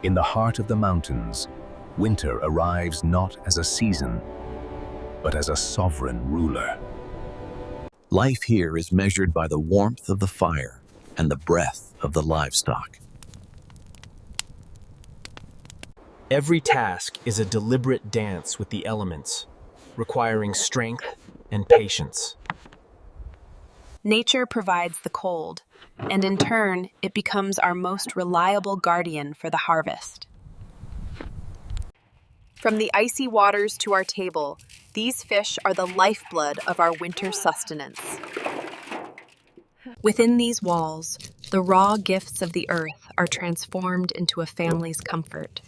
In the heart of the mountains, winter arrives not as a season, but as a sovereign ruler. Life here is measured by the warmth of the fire and the breath of the livestock. Every task is a deliberate dance with the elements, requiring strength and patience. Nature provides the cold, and in turn, it becomes our most reliable guardian for the harvest. From the icy waters to our table, these fish are the lifeblood of our winter sustenance. Within these walls, the raw gifts of the earth are transformed into a family's comfort.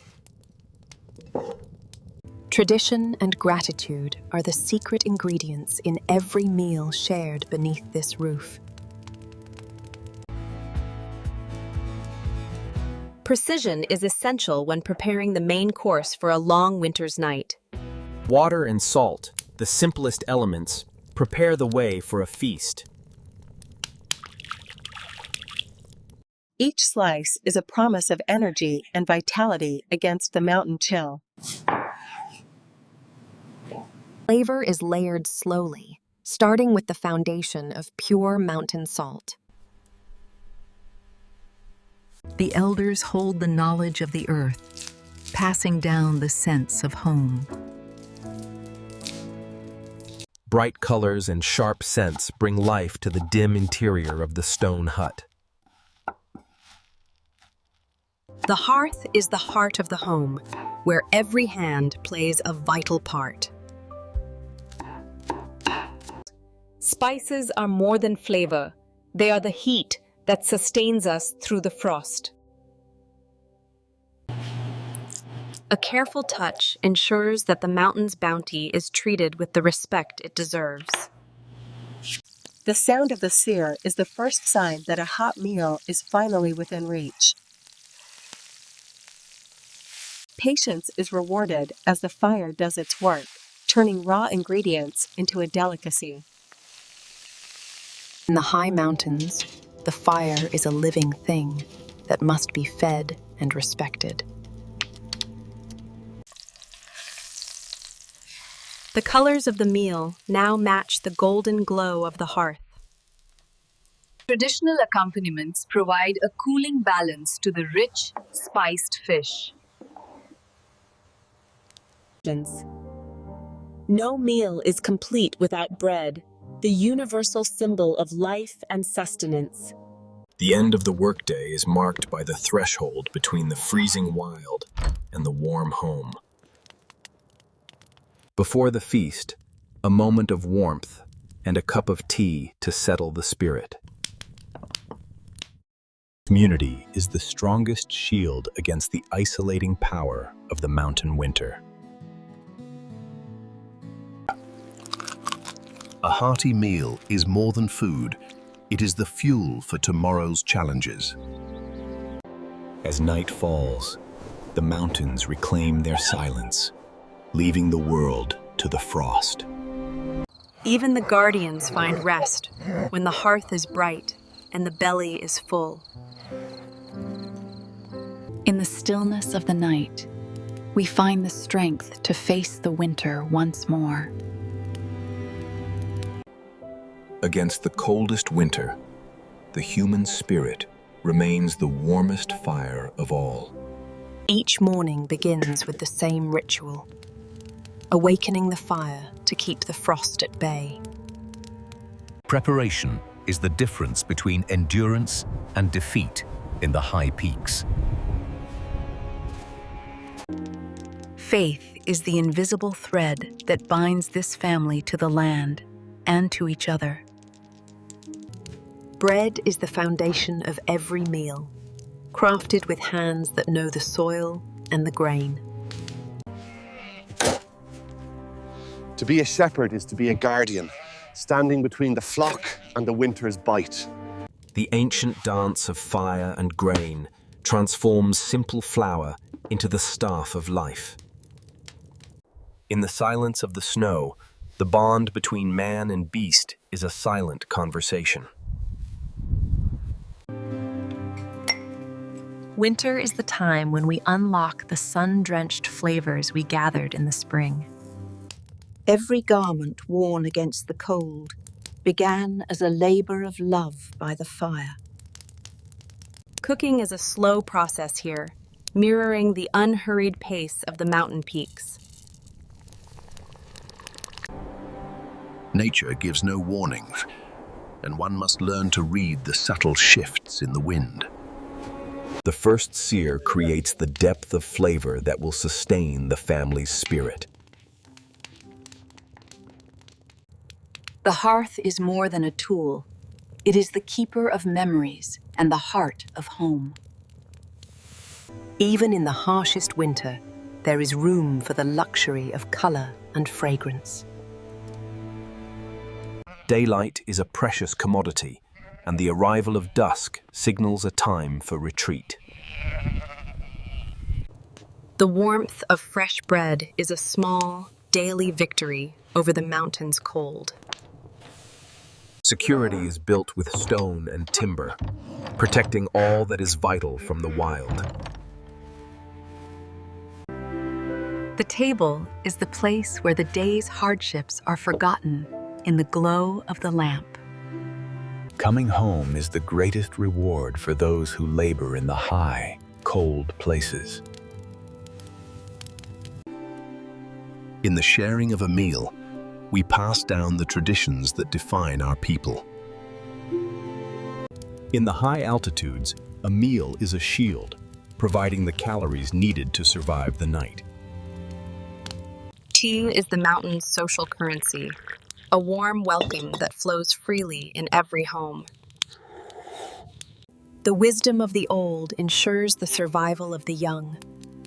Tradition and gratitude are the secret ingredients in every meal shared beneath this roof. Precision is essential when preparing the main course for a long winter's night. Water and salt, the simplest elements, prepare the way for a feast. Each slice is a promise of energy and vitality against the mountain chill. Flavor is layered slowly, starting with the foundation of pure mountain salt. The elders hold the knowledge of the earth, passing down the sense of home. Bright colors and sharp scents bring life to the dim interior of the stone hut. The hearth is the heart of the home, where every hand plays a vital part. Spices are more than flavor. They are the heat that sustains us through the frost. A careful touch ensures that the mountain's bounty is treated with the respect it deserves. The sound of the sear is the first sign that a hot meal is finally within reach. Patience is rewarded as the fire does its work, turning raw ingredients into a delicacy. In the high mountains, the fire is a living thing that must be fed and respected. The colors of the meal now match the golden glow of the hearth. Traditional accompaniments provide a cooling balance to the rich, spiced fish. No meal is complete without bread, the universal symbol of life and sustenance. The end of the workday is marked by the threshold between the freezing wild and the warm home. Before the feast, a moment of warmth and a cup of tea to settle the spirit. Community is the strongest shield against the isolating power of the mountain winter. A hearty meal is more than food. It is the fuel for tomorrow's challenges. As night falls, the mountains reclaim their silence, leaving the world to the frost. Even the guardians find rest when the hearth is bright and the belly is full. In the stillness of the night, we find the strength to face the winter once more. Against the coldest winter, the human spirit remains the warmest fire of all. Each morning begins with the same ritual, awakening the fire to keep the frost at bay. Preparation is the difference between endurance and defeat in the high peaks. Faith is the invisible thread that binds this family to the land and to each other. Bread is the foundation of every meal, crafted with hands that know the soil and the grain. To be a shepherd is to be a guardian, standing between the flock and the winter's bite. The ancient dance of fire and grain transforms simple flour into the staff of life. In the silence of the snow, the bond between man and beast is a silent conversation. Winter is the time when we unlock the sun-drenched flavors we gathered in the spring. Every garment worn against the cold began as a labor of love by the fire. Cooking is a slow process here, mirroring the unhurried pace of the mountain peaks. Nature gives no warnings, and one must learn to read the subtle shifts in the wind. The first sear creates the depth of flavor that will sustain the family's spirit. The hearth is more than a tool. It is the keeper of memories and the heart of home. Even in the harshest winter, there is room for the luxury of color and fragrance. Daylight is a precious commodity, and the arrival of dusk signals a time for retreat. The warmth of fresh bread is a small, daily victory over the mountain's cold. Security is built with stone and timber, protecting all that is vital from the wild. The table is the place where the day's hardships are forgotten in the glow of the lamp. Coming home is the greatest reward for those who labor in the high, cold places. In the sharing of a meal, we pass down the traditions that define our people. In the high altitudes, a meal is a shield, providing the calories needed to survive the night. Tea is the mountain's social currency, a warm welcome that flows freely in every home. The wisdom of the old ensures the survival of the young,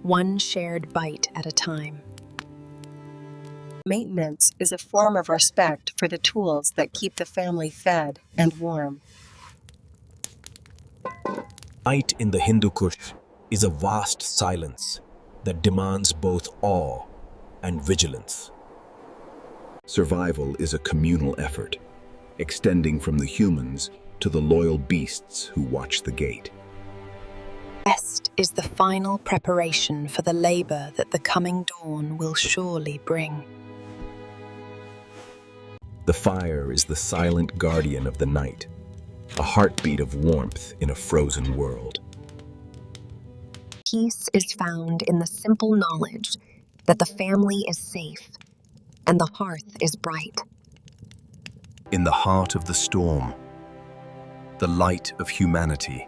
one shared bite at a time. Maintenance is a form of respect for the tools that keep the family fed and warm. Night in the Hindu Kush is a vast silence that demands both awe and vigilance. Survival is a communal effort, extending from the humans to the loyal beasts who watch the gate. Rest is the final preparation for the labor that the coming dawn will surely bring. The fire is the silent guardian of the night, a heartbeat of warmth in a frozen world. Peace is found in the simple knowledge that the family is safe and the hearth is bright. In the heart of the storm, the light of humanity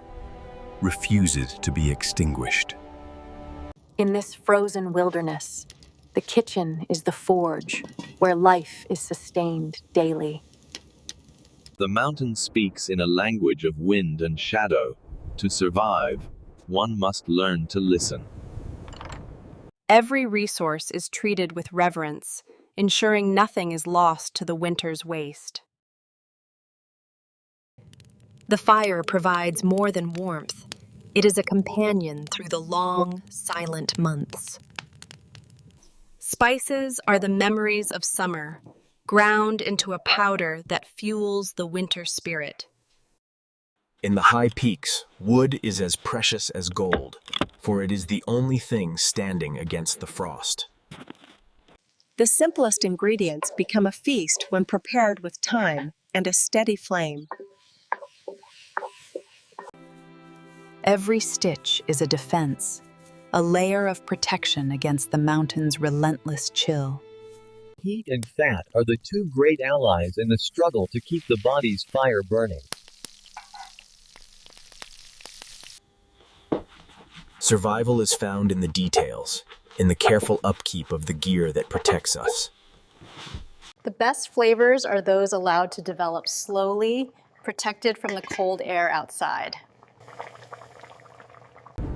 refuses to be extinguished. In this frozen wilderness, the kitchen is the forge where life is sustained daily. The mountain speaks in a language of wind and shadow. To survive, one must learn to listen. Every resource is treated with reverence, ensuring nothing is lost to the winter's waste. The fire provides more than warmth. It is a companion through the long, silent months. Spices are the memories of summer, ground into a powder that fuels the winter spirit. In the high peaks, wood is as precious as gold, for it is the only thing standing against the frost. The simplest ingredients become a feast when prepared with time and a steady flame. Every stitch is a defense, a layer of protection against the mountain's relentless chill. Heat and fat are the two great allies in the struggle to keep the body's fire burning. Survival is found in the details, in the careful upkeep of the gear that protects us. The best flavors are those allowed to develop slowly, protected from the cold air outside.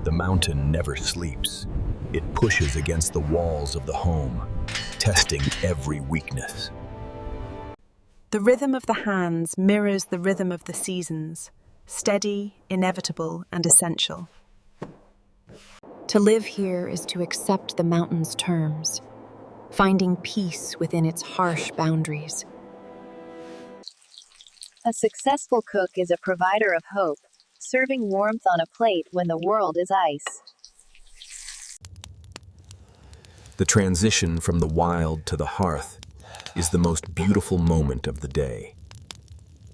The mountain never sleeps. It pushes against the walls of the home, testing every weakness. The rhythm of the hands mirrors the rhythm of the seasons, steady, inevitable, and essential. To live here is to accept the mountain's terms, finding peace within its harsh boundaries. A successful cook is a provider of hope, serving warmth on a plate when the world is ice. The transition from the wild to the hearth is the most beautiful moment of the day.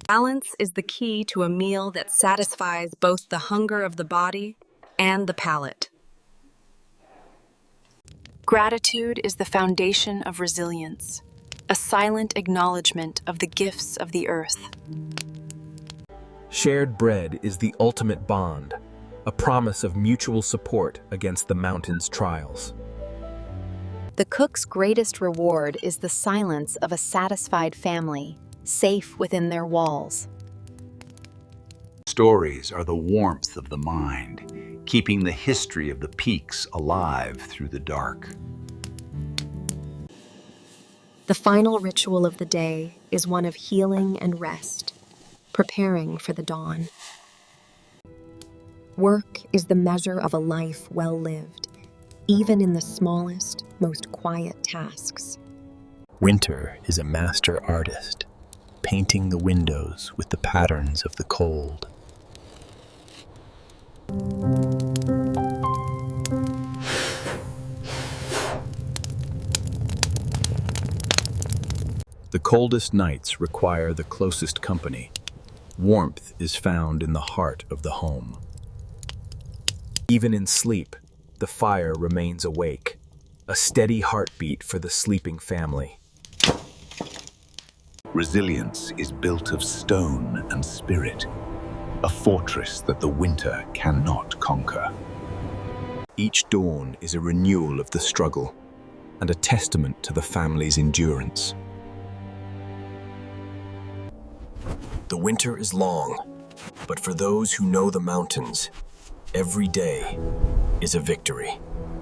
Balance is the key to a meal that satisfies both the hunger of the body and the palate. Gratitude is the foundation of resilience, a silent acknowledgement of the gifts of the earth. Shared bread is the ultimate bond, a promise of mutual support against the mountain's trials. The cook's greatest reward is the silence of a satisfied family, safe within their walls. Stories are the warmth of the mind, keeping the history of the peaks alive through the dark. The final ritual of the day is one of healing and rest, preparing for the dawn. Work is the measure of a life well lived, even in the smallest, most quiet tasks. Winter is a master artist, painting the windows with the patterns of the cold. The coldest nights require the closest company. Warmth is found in the heart of the home. Even in sleep, the fire remains awake, a steady heartbeat for the sleeping family. Resilience is built of stone and spirit, a fortress that the winter cannot conquer. Each dawn is a renewal of the struggle and a testament to the family's endurance. The winter is long, but for those who know the mountains, every day is a victory.